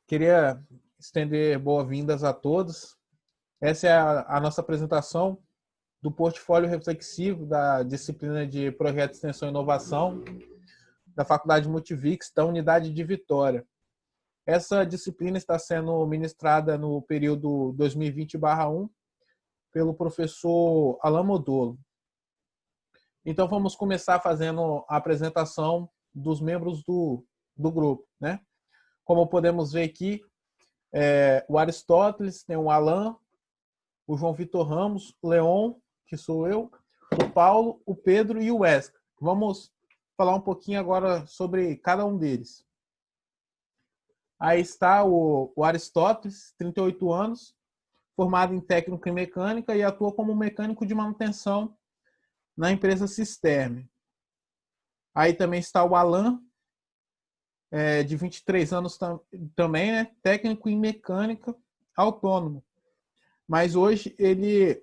Queria estender boas-vindas a todos. Essa é a nossa apresentação do portfólio reflexivo da disciplina de Projeto de Extensão e Inovação da Faculdade Multivix, da Unidade de Vitória. Essa disciplina está sendo ministrada no período 2020/1 pelo professor Alain Modolo. Então, vamos começar fazendo a apresentação dos membros do grupo, né? Como podemos ver aqui, o Aristóteles, tem o Alain, o João Vitor Ramos, o Leon, que sou eu, o Paulo, o Pedro e o Wesley. Vamos falar um pouquinho agora sobre cada um deles. Aí está o Aristóteles, 38 anos, formado em técnico em mecânica e atua como mecânico de manutenção na empresa Cisterme. Aí também está o Alain, de 23 anos também, né? Técnico em mecânica autônomo. Mas hoje ele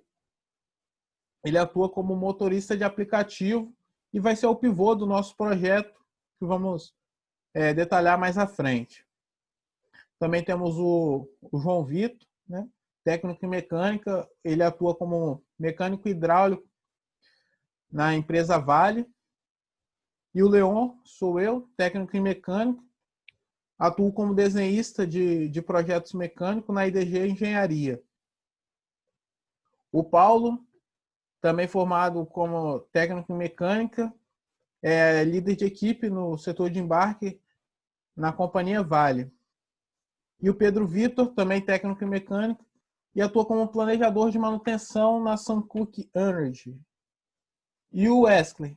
atua como motorista de aplicativo e vai ser o pivô do nosso projeto, que vamos detalhar mais à frente. Também temos o João Vitor, né? Técnico em mecânica, ele atua como mecânico hidráulico na empresa Vale. E o Leon, sou eu, técnico em mecânica, atuo como desenhista de projetos mecânicos na IDG Engenharia. O Paulo, também formado como técnico em mecânica, é líder de equipe no setor de embarque na companhia Vale. E o Pedro Vitor, também técnico em mecânica, e atua como planejador de manutenção na Suncook Energy. E o Wesley,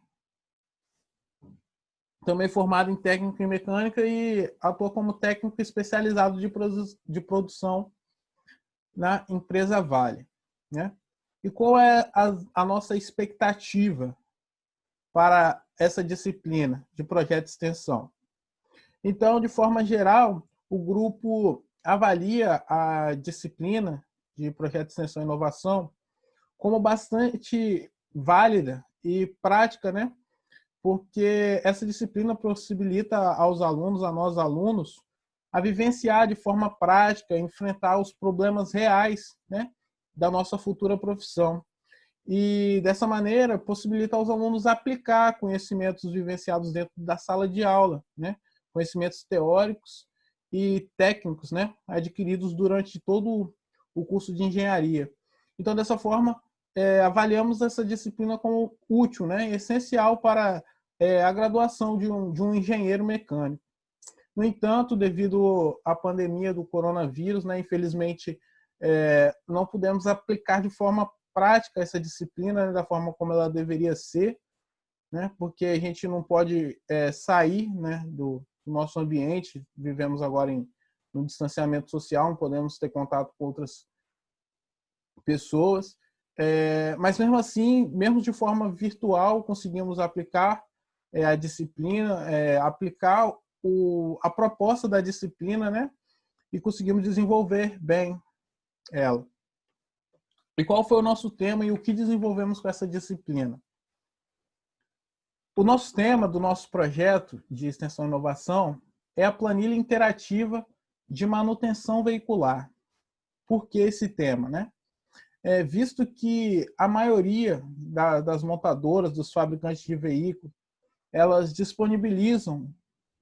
também formado em técnico em mecânica e atua como técnico especializado de produção na empresa Vale, né? E qual é a nossa expectativa para essa disciplina de projeto de extensão? Então, de forma geral, o grupo avalia a disciplina de projeto de extensão e inovação como bastante válida e prática, né? Porque essa disciplina possibilita aos alunos, a nós alunos, a vivenciar de forma prática, enfrentar os problemas reais, né, da nossa futura profissão. E, dessa maneira, possibilita aos alunos aplicar conhecimentos vivenciados dentro da sala de aula, né, conhecimentos teóricos e técnicos, né, adquiridos durante todo o curso de engenharia. Então, dessa forma, avaliamos essa disciplina como útil, né, essencial para a graduação de um engenheiro mecânico. No entanto, devido à pandemia do coronavírus, né, infelizmente, não pudemos aplicar de forma prática essa disciplina, né, da forma como ela deveria ser, né, porque a gente não pode sair, né, do nosso ambiente. Vivemos agora no distanciamento social, não podemos ter contato com outras pessoas, mas mesmo assim, mesmo de forma virtual, conseguimos aplicar a disciplina, aplicar a proposta da disciplina, né? E conseguimos desenvolver bem ela. E qual foi o nosso tema e o que desenvolvemos com essa disciplina? O nosso tema do nosso projeto de extensão e inovação é a planilha interativa de manutenção veicular. Por que esse tema, né? Visto que a maioria das montadoras, dos fabricantes de veículos, elas disponibilizam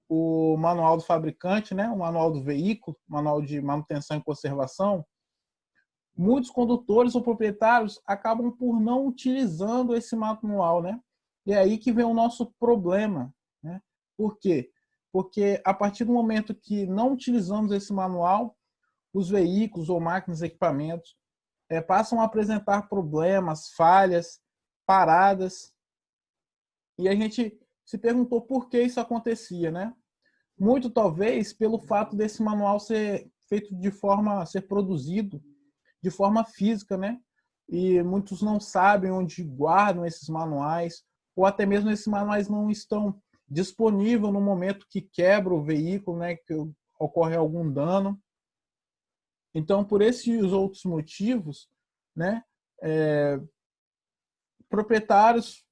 o manual do fabricante, né, o manual do veículo, o manual de manutenção e conservação. Muitos condutores ou proprietários acabam por não utilizando esse manual, né? E é aí que vem o nosso problema, né? Por quê? Porque a partir do momento que não utilizamos esse manual, os veículos ou máquinas e equipamentos passam a apresentar problemas, falhas, paradas. E a gente se perguntou por que isso acontecia, né? Muito talvez pelo fato desse manual ser feito ser produzido de forma física, né? E muitos não sabem onde guardam esses manuais, ou até mesmo esses manuais não estão disponíveis no momento que quebra o veículo, né? Que ocorre algum dano. Então, por esses outros motivos, né? Proprietários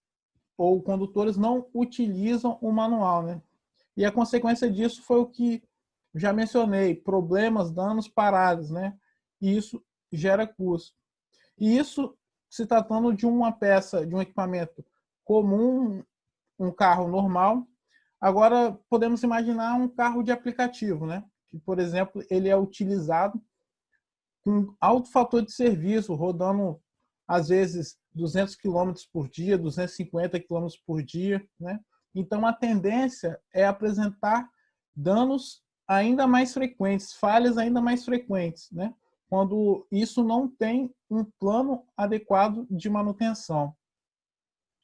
ou condutores não utilizam o manual, né? E a consequência disso foi o que já mencionei, problemas, danos, paradas, né? E isso gera custo. E isso se tratando de uma peça, de um equipamento comum, um carro normal. Agora, podemos imaginar um carro de aplicativo, né? Que, por exemplo, ele é utilizado com alto fator de serviço, rodando, às vezes, 200 quilômetros por dia, 250 quilômetros por dia, né? Então, a tendência é apresentar danos ainda mais frequentes, falhas ainda mais frequentes, né? Quando isso não tem um plano adequado de manutenção.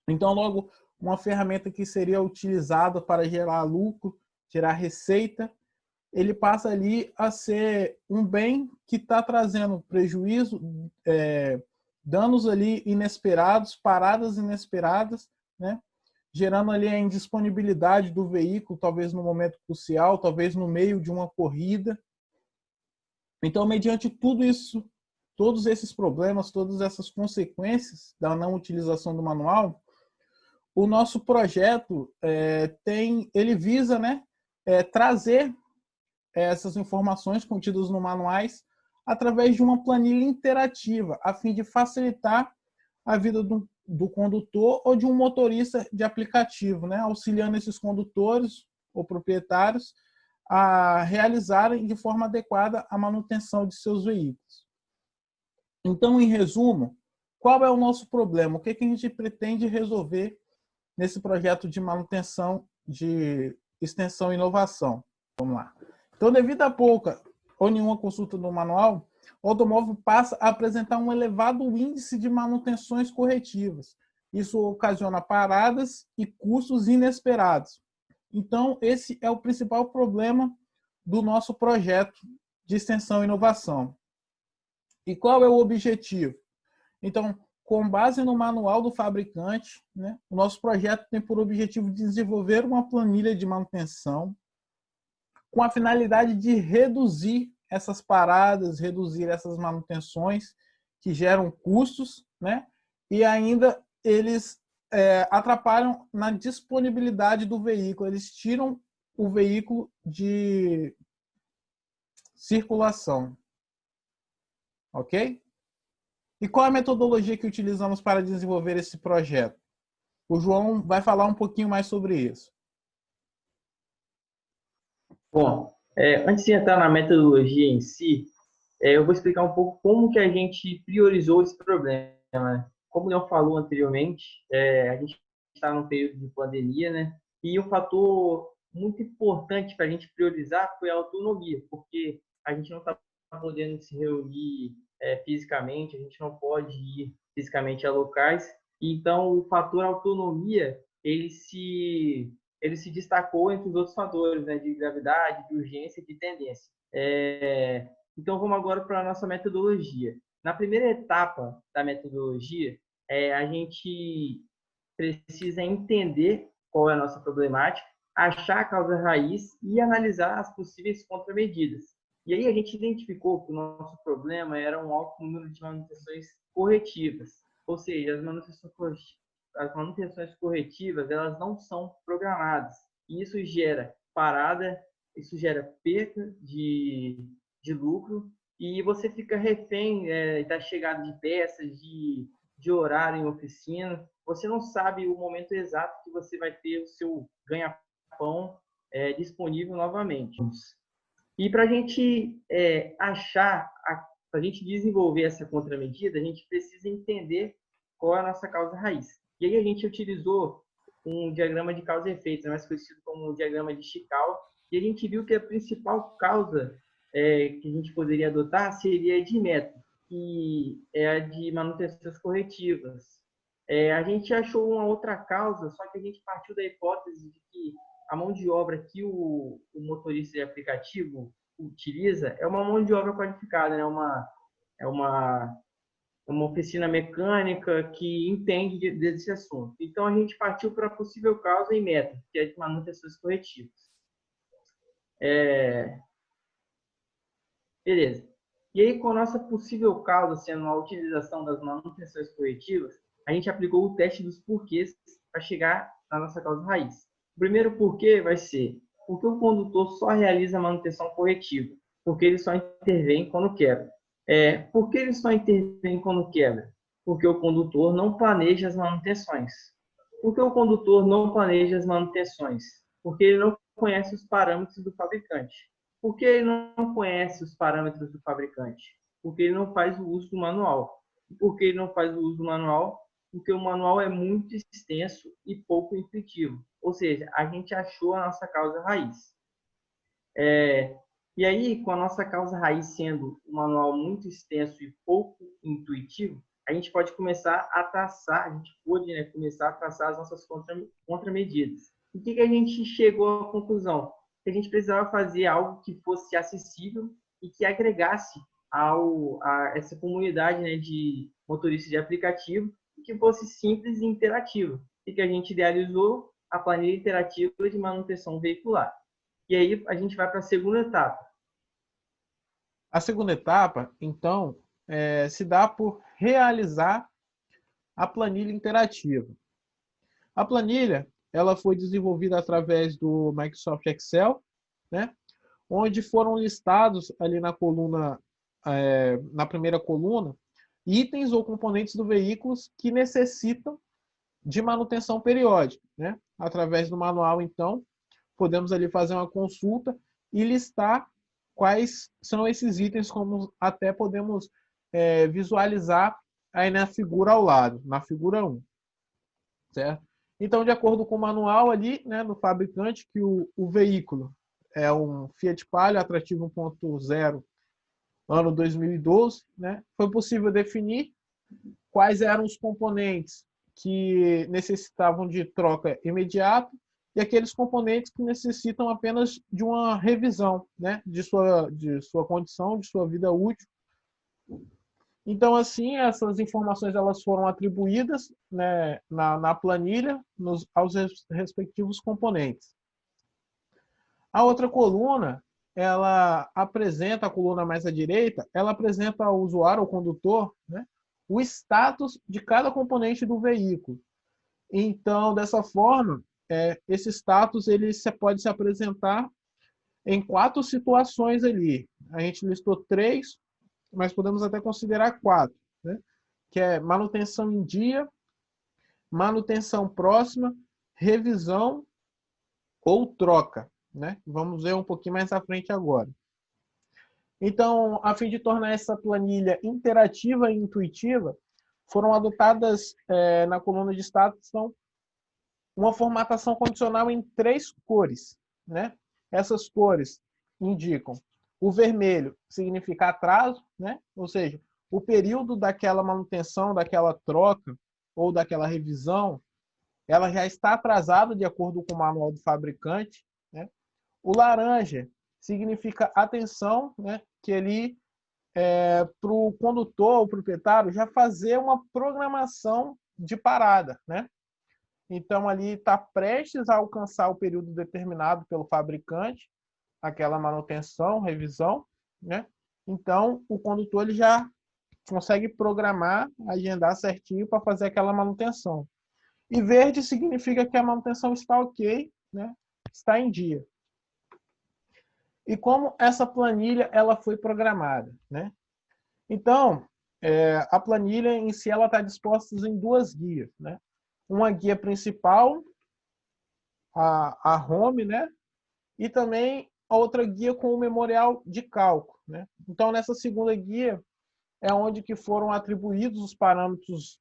Então, logo, uma ferramenta que seria utilizada para gerar lucro, gerar receita, ele passa ali a ser um bem que está trazendo prejuízo, danos ali inesperados, paradas inesperadas, né? Gerando ali a indisponibilidade do veículo, talvez no momento crucial, talvez no meio de uma corrida. Então, mediante tudo isso, todos esses problemas, todas essas consequências da não utilização do manual, o nosso projeto ele visa, né, trazer essas informações contidas no manuais através de uma planilha interativa, a fim de facilitar a vida do condutor ou de um motorista de aplicativo, né, auxiliando esses condutores ou proprietários a realizarem de forma adequada a manutenção de seus veículos. Então, em resumo, qual é o nosso problema? O que a gente pretende resolver nesse projeto de manutenção, de extensão e inovação? Vamos lá. Então, devido a pouca ou nenhuma consulta do manual, o automóvel passa a apresentar um elevado índice de manutenções corretivas. Isso ocasiona paradas e custos inesperados. Então, esse é o principal problema do nosso projeto de extensão e inovação. E qual é o objetivo? Então, com base no manual do fabricante, né, o nosso projeto tem por objetivo desenvolver uma planilha de manutenção com a finalidade de reduzir essas paradas, reduzir essas manutenções que geram custos, né? E ainda eles atrapalham na disponibilidade do veículo, eles tiram o veículo de circulação. Ok? E qual é a metodologia que utilizamos para desenvolver esse projeto? O João vai falar um pouquinho mais sobre isso. Bom, antes de entrar na metodologia em si, eu vou explicar um pouco como que a gente priorizou esse problema, né? Como o Leon falou anteriormente, a gente está num período de pandemia, né? E um fator muito importante para a gente priorizar foi a autonomia, porque a gente não está podendo se reunir fisicamente, a gente não pode ir fisicamente a locais. Então, o fator autonomia, ele se destacou entre os outros fatores, né, de gravidade, de urgência e de tendência. Então, vamos agora para a nossa metodologia. Na primeira etapa da metodologia, a gente precisa entender qual é a nossa problemática, achar a causa raiz e analisar as possíveis contramedidas. E aí a gente identificou que o nosso problema era um alto número de manutenções corretivas, ou seja, as manutenções corretivas, elas não são programadas. E isso gera parada, isso gera perda de lucro, e você fica refém da chegada de peças, de horário em oficina. Você não sabe o momento exato que você vai ter o seu ganha-pão disponível novamente. E para a gente para a gente desenvolver essa contramedida, a gente precisa entender qual é a nossa causa raiz. E aí a gente utilizou um diagrama de causa e efeito, mais conhecido como o diagrama de Chicao, e a gente viu que a principal causa que a gente poderia adotar seria de método, que é a de manutenções corretivas. A gente achou uma outra causa, só que a gente partiu da hipótese de que a mão de obra que o motorista de aplicativo utiliza é uma mão de obra qualificada, né? É uma oficina mecânica que entende desse assunto. Então, a gente partiu para a possível causa e método, que é de manutenções corretivas. Beleza. E aí, com a nossa possível causa sendo a utilização das manutenções corretivas, a gente aplicou o teste dos porquês para chegar na nossa causa raiz. O primeiro porquê vai ser Porque o condutor só realiza a manutenção corretiva, porque ele só intervém quando quebra. Por que ele só intervém quando quebra? Porque o condutor não planeja as manutenções. Por que o condutor não planeja as manutenções? Porque ele não conhece os parâmetros do fabricante. Por que ele não conhece os parâmetros do fabricante? Porque ele não faz o uso do manual. Por que ele não faz o uso do manual? Porque o manual é muito extenso e pouco intuitivo. Ou seja, a gente achou a nossa causa raiz. E aí, com a nossa causa raiz sendo um manual muito extenso e pouco intuitivo, a gente pode começar a traçar, a gente pode, né, começar a traçar as nossas contramedidas. O que a gente chegou à conclusão? Que a gente precisava fazer algo que fosse acessível e que agregasse a essa comunidade, né, de motoristas de aplicativo, e que fosse simples e interativo. E que a gente idealizou a planilha interativa de manutenção veicular. E aí a gente vai para a segunda etapa. A segunda etapa, então, se dá por realizar a planilha interativa. A planilha ela foi desenvolvida através do Microsoft Excel, né, onde foram listados ali na coluna, na primeira coluna, itens ou componentes do veículo que necessitam de manutenção periódica, né? Através do manual, então, podemos ali fazer uma consulta e listar quais são esses itens, como até podemos visualizar aí na figura ao lado, na figura 1, certo? Então, de acordo com o manual ali, né, do fabricante, que o veículo é um Fiat Palio atrativo 1.0, ano 2012, né, foi possível definir quais eram os componentes que necessitavam de troca imediata e aqueles componentes que necessitam apenas de uma revisão, né, de sua condição, de sua vida útil. Então, assim, essas informações elas foram atribuídas, né, na planilha aos respectivos componentes. A outra coluna, ela apresenta, a coluna mais à direita, ela apresenta ao usuário, ao condutor, né, o status de cada componente do veículo. Então, dessa forma, esse status ele pode se apresentar em 4 situações ali. A gente listou 3, mas podemos até considerar 4, né? Que é manutenção em dia, manutenção próxima, revisão ou troca, né? Vamos ver um pouquinho mais à frente agora. Então, a fim de tornar essa planilha interativa e intuitiva, foram adotadas na coluna de status uma formatação condicional em 3 cores, né? Essas cores indicam o vermelho significa atraso, né? Ou seja, o período daquela manutenção, daquela troca ou daquela revisão, ela já está atrasada de acordo com o manual do fabricante, né? O laranja significa atenção, né? Que ele para o condutor, o proprietário, já fazer uma programação de parada, né? Então, ali está prestes a alcançar o período determinado pelo fabricante, aquela manutenção, revisão, né? Então, o condutor ele já consegue programar, agendar certinho para fazer aquela manutenção. E verde significa que a manutenção está ok, né? Está em dia. E como essa planilha ela foi programada, né? Então, a planilha em si ela está disposta em 2 guias, né? Uma guia principal, a home, né? E também a outra guia com o memorial de cálculo, né? Então, nessa segunda guia é onde que foram atribuídos os parâmetros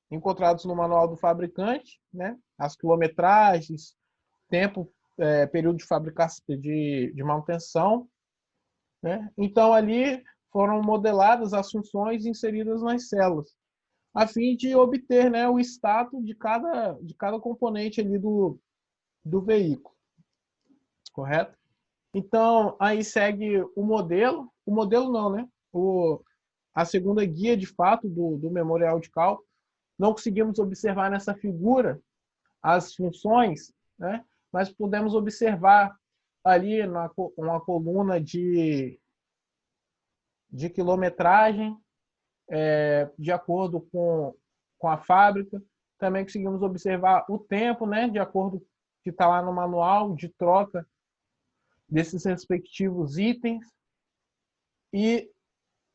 encontrados no manual do fabricante, né? As quilometragens, tempo, período de fabricação, de manutenção, né? Então, ali foram modeladas as funções inseridas nas células, a fim de obter, né, o status de cada componente ali do veículo, correto? Então, aí segue o modelo não, né? A segunda guia, de fato, do memorial de cálculo. Não conseguimos observar nessa figura as funções, né? Mas pudemos observar ali uma coluna de quilometragem, de acordo com a fábrica. Também conseguimos observar o tempo, né? De acordo com o que está lá no manual de troca desses respectivos itens. E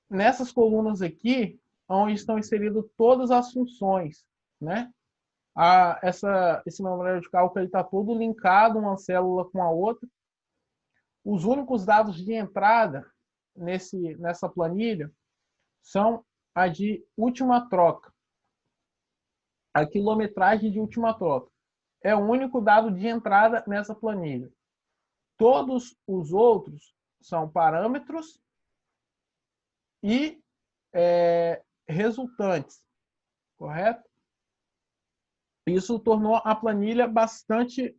nessas colunas aqui, onde estão inseridas todas as funções, né? Esse memória de cálculo está todo linkado uma célula com a outra. Os únicos dados de entrada nessa planilha são a de última troca. A quilometragem de última troca. É o único dado de entrada nessa planilha. Todos os outros são parâmetros e resultantes, correto? Isso tornou a planilha bastante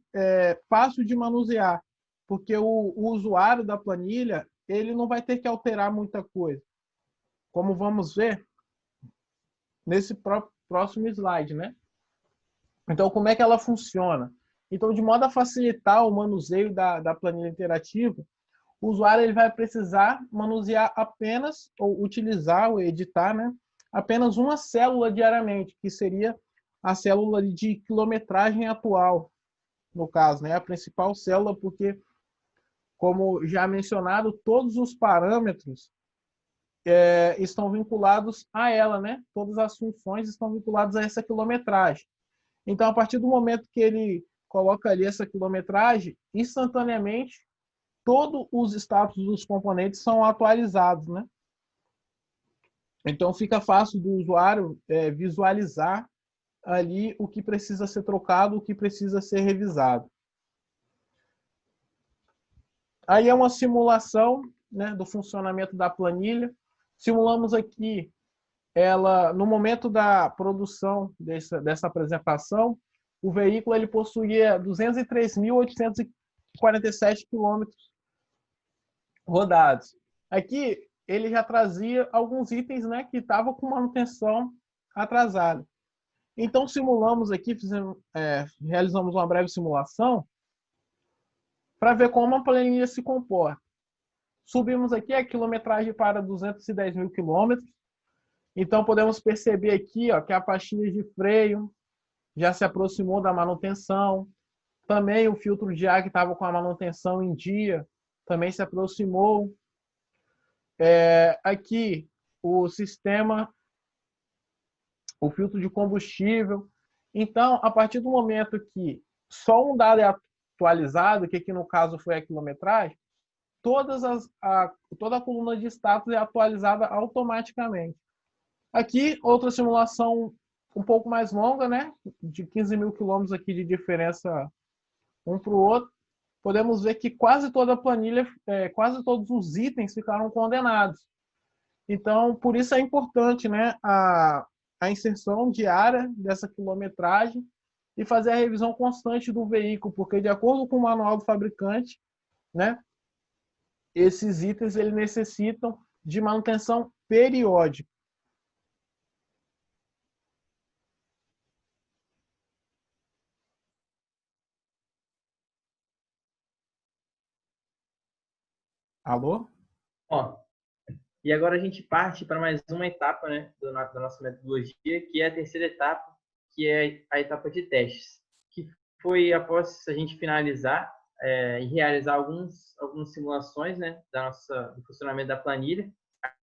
fácil de manusear, porque o usuário da planilha ele não vai ter que alterar muita coisa, como vamos ver nesse próximo slide, né? Então, como é que ela funciona? Então, de modo a facilitar o manuseio da planilha interativa, o usuário ele vai precisar manusear apenas, ou utilizar, ou editar, né? Apenas uma célula diariamente, que seria a célula de quilometragem atual, no caso, né? A principal célula, porque, como já mencionado, todos os parâmetros estão vinculados a ela, né? Todas as funções estão vinculadas a essa quilometragem. Então, a partir do momento que ele coloca ali essa quilometragem, instantaneamente, todos os status dos componentes são atualizados, né? Então, fica fácil do usuário visualizar ali o que precisa ser trocado, o que precisa ser revisado. Aí é uma simulação, né, do funcionamento da planilha. Simulamos aqui ela no momento da produção dessa apresentação, o veículo ele possuía 203.847 quilômetros rodados. Aqui ele já trazia alguns itens, né, que estavam com manutenção atrasada. Então simulamos aqui, realizamos uma breve simulação para ver como a planilha se comporta. Subimos aqui a quilometragem para 210 mil quilômetros. Então podemos perceber aqui, ó, que a pastilha de freio já se aproximou da manutenção. Também o filtro de ar que estava com a manutenção em dia também se aproximou. Aqui o sistema, o filtro de combustível. Então, a partir do momento que só um dado é atualizado, que aqui no caso foi a quilometragem, toda a coluna de status é atualizada automaticamente. Aqui, outra simulação um pouco mais longa, né? De 15 mil quilômetros aqui de diferença um para o outro. Podemos ver que quase toda a planilha, quase todos os itens ficaram condenados. Então, por isso é importante, né, a inserção diária dessa quilometragem e fazer a revisão constante do veículo, porque de acordo com o manual do fabricante, né, esses itens eles necessitam de manutenção periódica. Alô? Ó, e agora a gente parte para mais uma etapa, né, da nossa metodologia, que é a terceira etapa, que é a etapa de testes, que foi após a gente finalizar e realizar algumas simulações, né, do funcionamento da planilha.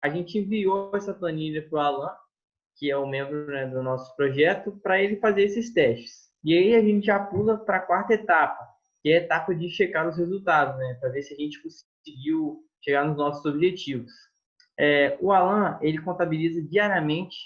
A gente enviou essa planilha para o Alan, que é o membro, né, do nosso projeto, para ele fazer esses testes. E aí a gente já pula para a quarta etapa, que é a etapa de checar os resultados, né, para ver se a gente conseguiu chegar nos nossos objetivos. O Alan, ele contabiliza diariamente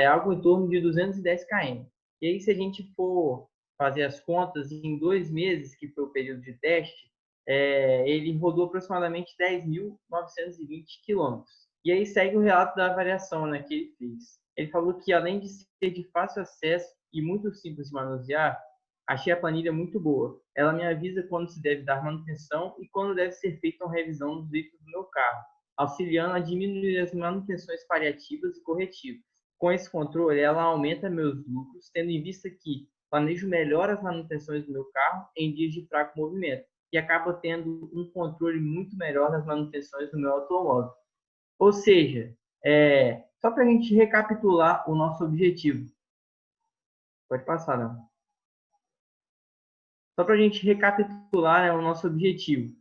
algo em torno de 210 km. E aí, se a gente for fazer as contas, em 2 meses, que foi o período de teste, ele rodou aproximadamente 10.920 quilômetros. E aí segue o relato da avaliação, né, que ele fez. Ele falou que, além de ser de fácil acesso e muito simples de manusear, achei a planilha muito boa. Ela me avisa quando se deve dar manutenção e quando deve ser feita uma revisão dos veículos do meu carro, auxiliando a diminuir as manutenções paliativas e corretivas. Com esse controle, ela aumenta meus lucros, tendo em vista que planejo melhor as manutenções do meu carro em dias de fraco movimento e acaba tendo um controle muito melhor das manutenções do meu automóvel. Ou seja, só para a gente recapitular o nosso objetivo. Pode passar, não? Só para a gente recapitular, né, o nosso objetivo.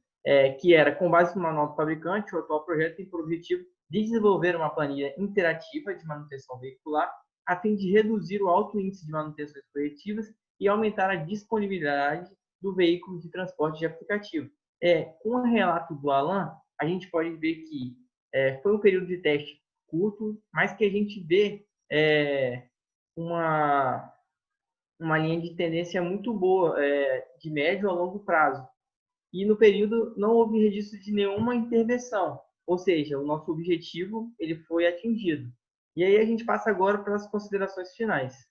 que era, com base no manual do fabricante, o atual projeto tem por objetivo desenvolver uma planilha interativa de manutenção veicular, a fim de reduzir o alto índice de manutenções corretivas e aumentar a disponibilidade do veículo de transporte de aplicativo. Com o relato do Alan, a gente pode ver que foi um período de teste curto, mas que a gente vê uma linha de tendência muito boa, de médio a longo prazo. E no período não houve registro de nenhuma intervenção, ou seja, o nosso objetivo ele foi atingido. E aí a gente passa agora para as considerações finais.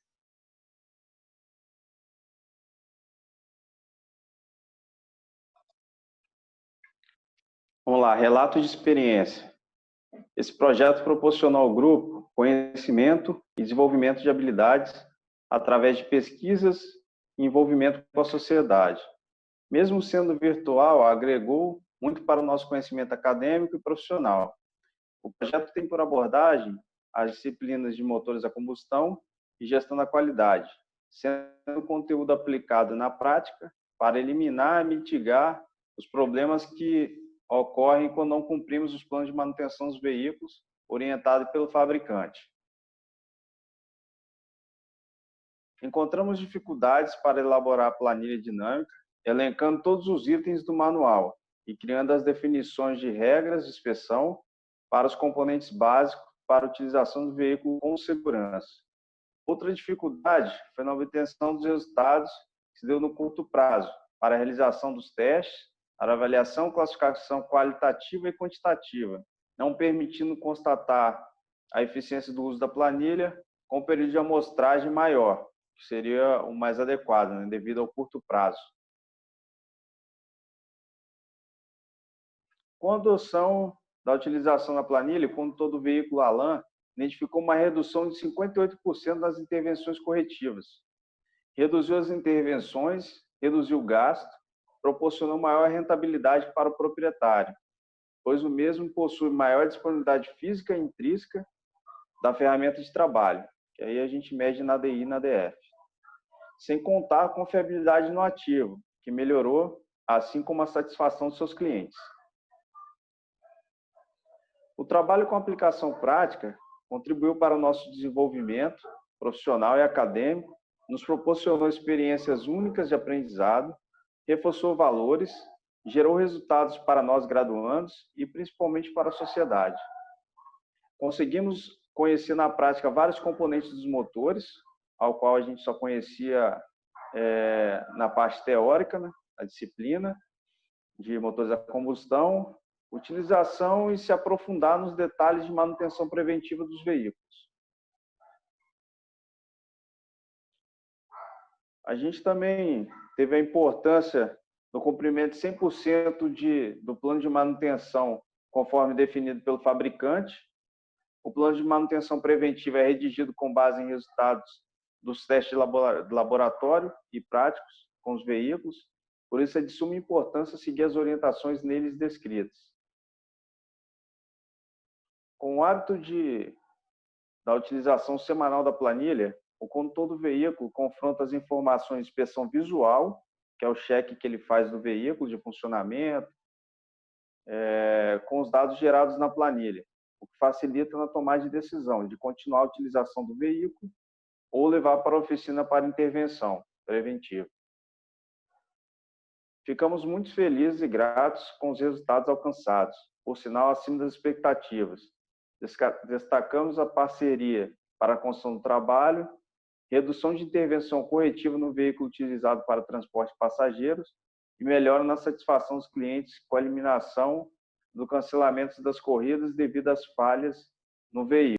Vamos lá, relato de experiência. Esse projeto proporcionou ao grupo conhecimento e desenvolvimento de habilidades através de pesquisas e envolvimento com a sociedade. Mesmo sendo virtual, agregou muito para o nosso conhecimento acadêmico e profissional. O projeto tem por abordagem as disciplinas de motores a combustão e gestão da qualidade, sendo conteúdo aplicado na prática para eliminar e mitigar os problemas que ocorrem quando não cumprimos os planos de manutenção dos veículos orientados pelo fabricante. Encontramos dificuldades para elaborar a planilha dinâmica, elencando todos os itens do manual e criando as definições de regras de inspeção para os componentes básicos para a utilização do veículo com segurança. Outra dificuldade foi na obtenção dos resultados que se deu no curto prazo para a realização dos testes, para avaliação e classificação qualitativa e quantitativa, não permitindo constatar a eficiência do uso da planilha com um período de amostragem maior, que seria o mais adequado, né, devido ao curto prazo. Com a adoção da utilização da planilha, quando todo o veículo Alan identificou uma redução de 58% das intervenções corretivas. Reduziu as intervenções, reduziu o gasto, proporcionou maior rentabilidade para o proprietário, pois o mesmo possui maior disponibilidade física e intrínseca da ferramenta de trabalho, que aí a gente mede na DI e na DF. Sem contar a confiabilidade no ativo, que melhorou, assim como a satisfação dos seus clientes. O trabalho com aplicação prática contribuiu para o nosso desenvolvimento profissional e acadêmico, nos proporcionou experiências únicas de aprendizado, reforçou valores, gerou resultados para nós graduandos e principalmente para a sociedade. Conseguimos conhecer na prática vários componentes dos motores, ao qual a gente só conhecia na parte teórica, né, a disciplina de motores a combustão, utilização e se aprofundar nos detalhes de manutenção preventiva dos veículos. A gente também teve a importância do cumprimento de 100% do plano de manutenção conforme definido pelo fabricante. O plano de manutenção preventiva é redigido com base em resultados dos testes de laboratório e práticos com os veículos. Por isso é de suma importância seguir as orientações neles descritas. Com o hábito da utilização semanal da planilha, o condutor do veículo confronta as informações de inspeção visual, que é o cheque que ele faz do veículo de funcionamento, com os dados gerados na planilha, o que facilita na tomada de decisão de continuar a utilização do veículo ou levar para a oficina para intervenção preventiva. Ficamos muito felizes e gratos com os resultados alcançados, por sinal acima das expectativas. Destacamos a parceria para a construção do trabalho, redução de intervenção corretiva no veículo utilizado para transporte de passageiros e melhora na satisfação dos clientes com a eliminação do cancelamento das corridas devido às falhas no veículo.